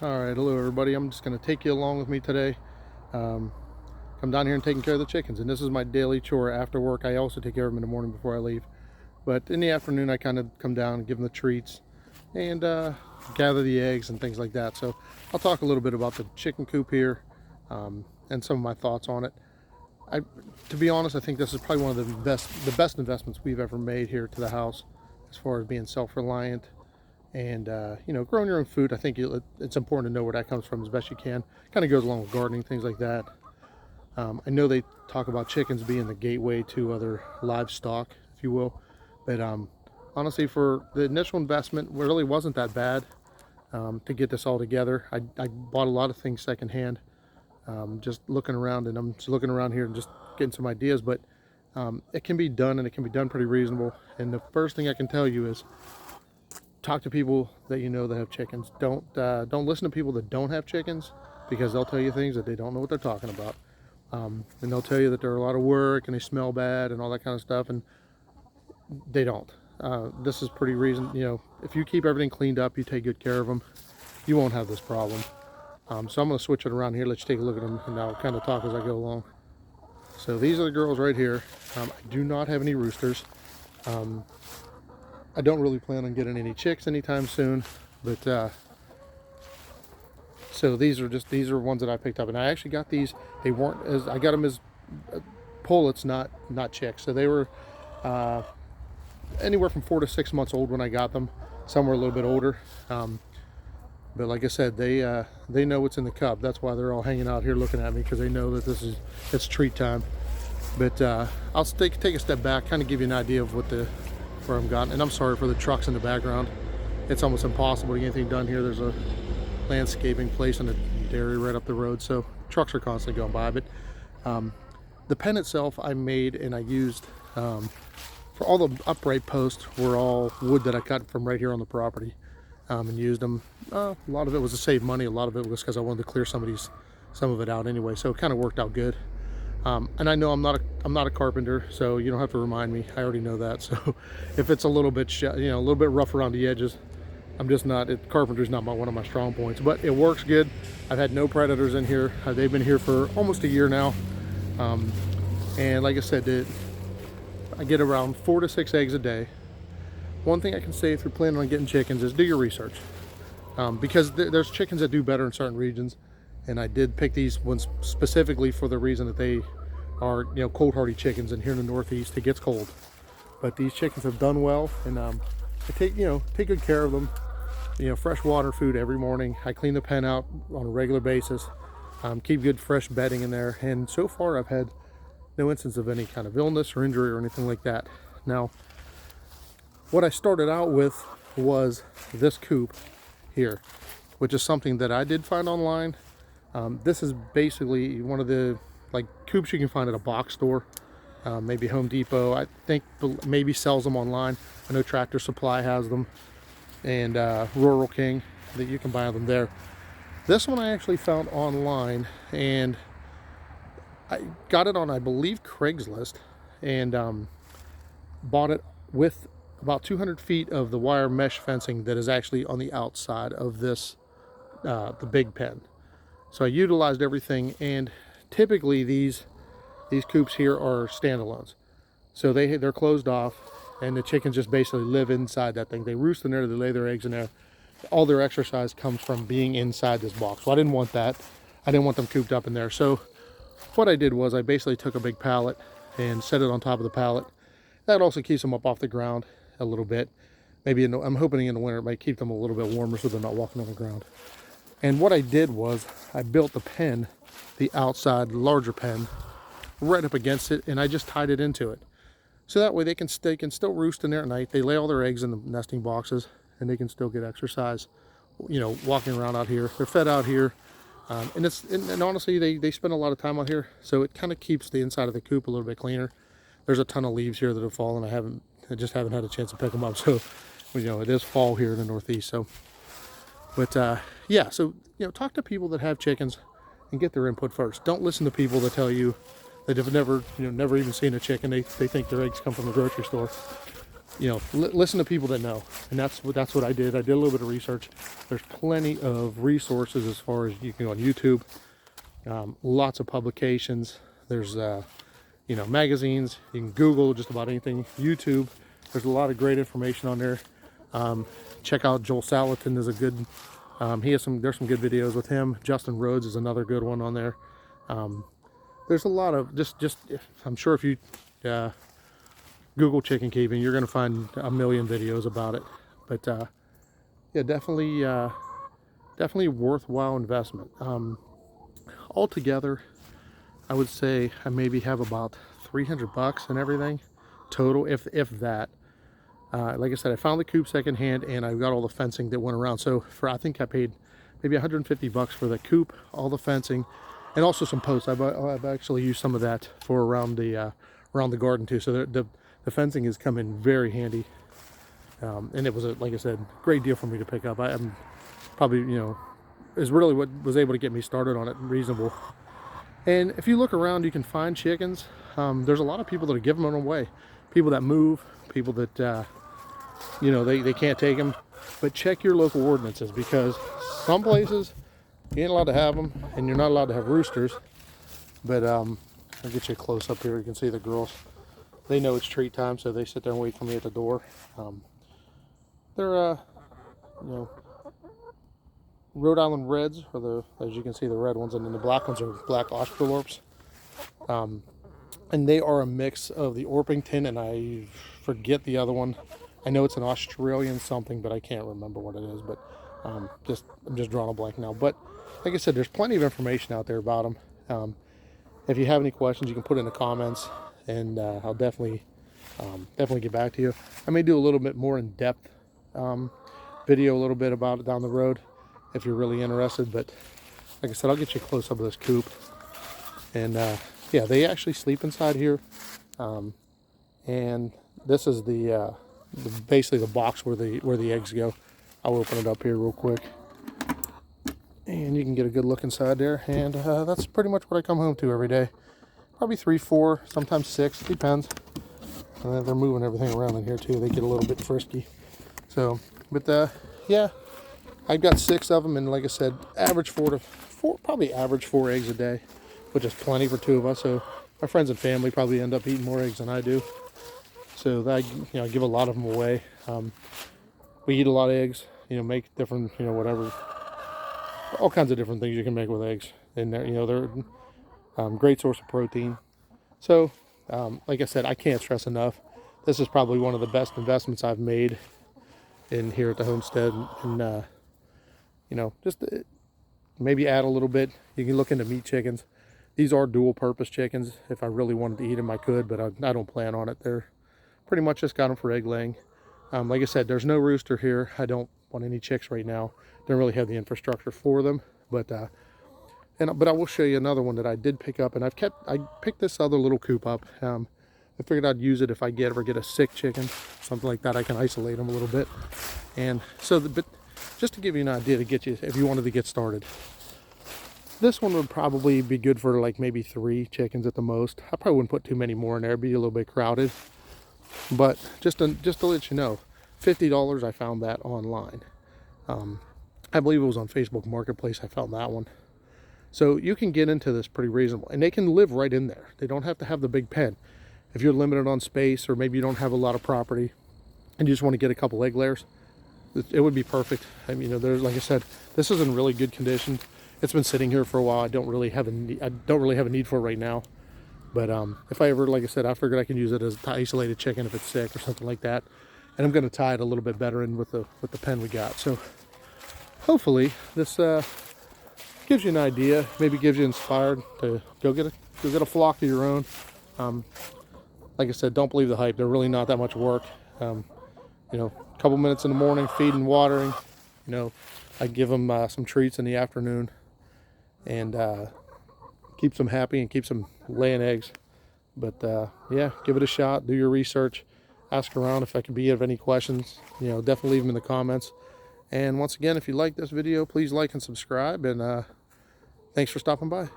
All right, hello everybody. I'm just going to take you along with me today. Um, Come down here and taking care of the chickens, and this is my daily chore after work. I also take care of them in the morning before I leave, but in the afternoon I kind of come down and give them the treats and gather the eggs and things like that. So I'll talk a little bit about the chicken coop here, and some of my thoughts on it. To be honest, I think this is probably one of the best investments we've ever made here to the house, as far as being self-reliant and growing your own food. I think it's important to know where that comes from as best you can. Kind of goes along with gardening, things like that. I know they talk about chickens being the gateway to other livestock, if you will, but honestly, for the initial investment, it really wasn't that bad to get this all together. I bought a lot of things secondhand, just looking around, and I'm just looking around here and just getting some ideas, but it can be done, and it can be done pretty reasonable. And the first thing I can tell you is talk to people that you know that have chickens. Don't listen to people that don't have chickens, because they'll tell you things that they don't know what they're talking about. And they'll tell you that they're a lot of work and they smell bad and all that kind of stuff, and they don't. This is pretty reason, if you keep everything cleaned up, you take good care of them, you won't have this problem. So I'm going to switch it around here, let you take a look at them, and I'll kind of talk as I go along. So these are the girls right here. I do not have any roosters. I don't really plan on getting any chicks anytime soon, but so these are ones that I picked up, and I actually got these. They weren't as I got them as pullets, not chicks. So they were anywhere from 4 to 6 months old when I got them. Some were a little bit older, but like I said, they know what's in the cub. That's why they're all hanging out here looking at me, because they know that it's treat time. But I'll take a step back, kind of give you an idea of where I'm gotten. And I'm sorry for the trucks in the background. It's almost impossible to get anything done here. There's a landscaping place and a dairy right up the road, so trucks are constantly going by. But the pen itself I made, and I used for all the upright posts were all wood that I cut from right here on the property, and used them. A lot of it was to save money. A lot of it was because I wanted to clear some of it out anyway, so it kind of worked out good. And I know I'm not a carpenter, so you don't have to remind me. I already know that. So if it's a little bit a little bit rough around the edges, I'm just not. Carpenter's not one of my strong points, but it works good. I've had no predators in here. They've been here for almost a year now, and like I said, I get around 4 to 6 eggs a day. One thing I can say, if you're planning on getting chickens, is do your research, because there's chickens that do better in certain regions. And I did pick these ones specifically for the reason that they are, cold hardy chickens, and here in the Northeast it gets cold. But these chickens have done well, and I take good care of them. Fresh water, food every morning. I clean the pen out on a regular basis. Keep good fresh bedding in there, and so far I've had no instance of any kind of illness or injury or anything like that. Now, what I started out with was this coop here, which is something that I did find online. This is basically one of the coops you can find at a box store, maybe Home Depot. I think maybe sells them online. I know Tractor Supply has them, and Rural King, that you can buy them there. This one I actually found online, and I got it on, I believe, Craigslist, and bought it with about 200 feet of the wire mesh fencing that is actually on the outside of this, the big pen. So I utilized everything, and typically these coops here are standalones. So they're closed off, and the chickens just basically live inside that thing. They roost in there, they lay their eggs in there. All their exercise comes from being inside this box. So I didn't want that. I didn't want them cooped up in there. So what I did was I basically took a big pallet and set it on top of the pallet. That also keeps them up off the ground a little bit. Maybe I'm hoping in the winter it might keep them a little bit warmer so they're not walking on the ground. And what I did was I built the pen, the outside larger pen, right up against it, and I just tied it into it. So that way they can still roost in there at night. They lay all their eggs in the nesting boxes, and they can still get exercise, walking around out here. They're fed out here, and honestly, they spend a lot of time out here, so it kind of keeps the inside of the coop a little bit cleaner. There's a ton of leaves here that have fallen. I just haven't had a chance to pick them up. So, it is fall here in the Northeast, so. But yeah, so talk to people that have chickens and get their input first. Don't listen to people that tell you that have never even seen a chicken. They think their eggs come from the grocery store. you know, listen to people that know, and that's what I did. I did a little bit of research. There's plenty of resources as far as you can go on YouTube. Lots of publications. There's you know, magazines. You can Google just about anything. YouTube. There's a lot of great information on there. Check out Joel Salatin is a good. He has there's some good videos with him. Justin Rhodes is another good one on there. There's a lot of just. I'm sure if you Google chicken keeping, you're going to find a million videos about it. But yeah, definitely worthwhile investment. Altogether, I would say I maybe have about $300 and everything total, if that. Like I said, I found the coop secondhand, and I got all the fencing that went around. So I think I paid maybe $150 for the coop, all the fencing, and also some posts. I've actually used some of that for around the garden too. So the fencing has come in very handy, and it was like I said, great deal for me to pick up. I'm probably, you know, is really what was able to get me started on it, reasonable. And if you look around, you can find chickens. There's a lot of people that are giving them away. People that move, people that you know, they can't take them. But check your local ordinances, because some places you ain't allowed to have them, and you're not allowed to have roosters. But I'll get you a close up here. You can see the girls. They know it's treat time, so they sit there and wait for me at the door. They're you know, Rhode Island Reds are as you can see, the red ones, and then the black ones are black Australorps. And they are a mix of the Orpington, and I forget the other one. I know it's an Australian something, but I can't remember what it is. But I'm just drawing a blank now. But like I said, there's plenty of information out there about them. If you have any questions, you can put in the comments, and I'll definitely get back to you. I may do a little bit more in-depth video, a little bit about it down the road, if you're really interested. But like I said, I'll get you a close up of this coop. And yeah, they actually sleep inside here. And this is basically the box where the eggs go. I'll open it up here real quick, and you can get a good look inside there. And that's pretty much what I come home to every day. Probably 3, 4, sometimes 6, depends. They're moving everything around in here too. They get a little bit frisky. So, but yeah, I've got 6 of them, and like I said, probably average 4 eggs a day, which is plenty for 2 of us. So my friends and family probably end up eating more eggs than I do. So that, you know, I give a lot of them away. We eat a lot of eggs, you know, make different, you know, whatever, all kinds of different things you can make with eggs. And they're, you know, they're great source of protein. So, like I said, I can't stress enough, this is probably one of the best investments I've made in here at the homestead. And you know, just maybe add a little bit. You can look into meat chickens. These are dual purpose chickens. If I really wanted to eat them, I could, but I don't plan on it. They're pretty much just got them for egg laying. Like I said, there's no rooster here. I don't want any chicks right now. Don't really have the infrastructure for them. But I will show you another one that I did pick up, and I picked this other little coop up. I figured I'd use it if I ever get a sick chicken, something like that. I can isolate them a little bit. And so, but just to give you an idea, to get you, if you wanted to get started, this one would probably be good for like maybe 3 chickens at the most. I probably wouldn't put too many more in there. It'd be a little bit crowded. But just to let you know, $50, I found that online. I believe it was on Facebook Marketplace. I found that one. So you can get into this pretty reasonable, and they can live right in there. They don't have to have the big pen. If you're limited on space, or maybe you don't have a lot of property and you just want to get a couple egg layers, it would be perfect. I mean, you know, there's, like I said, this is in really good condition. It's been sitting here for a while. I don't really have a need for it right now. But if I ever, like I said, I figured I can use it as an isolated chicken if it's sick or something like that. And I'm going to tie it a little bit better in with the pen we got. So hopefully this gives you an idea, maybe gives you inspired to go get a flock of your own. Like I said, don't believe the hype. They're really not that much work. You know, a couple minutes in the morning, feeding, watering. You know, I give them some treats in the afternoon, and keeps them happy and keeps them laying eggs. But yeah, give it a shot. Do your research. Ask around if I can be of any questions. You know, definitely leave them in the comments. And once again, if you like this video, please like and subscribe. And thanks for stopping by.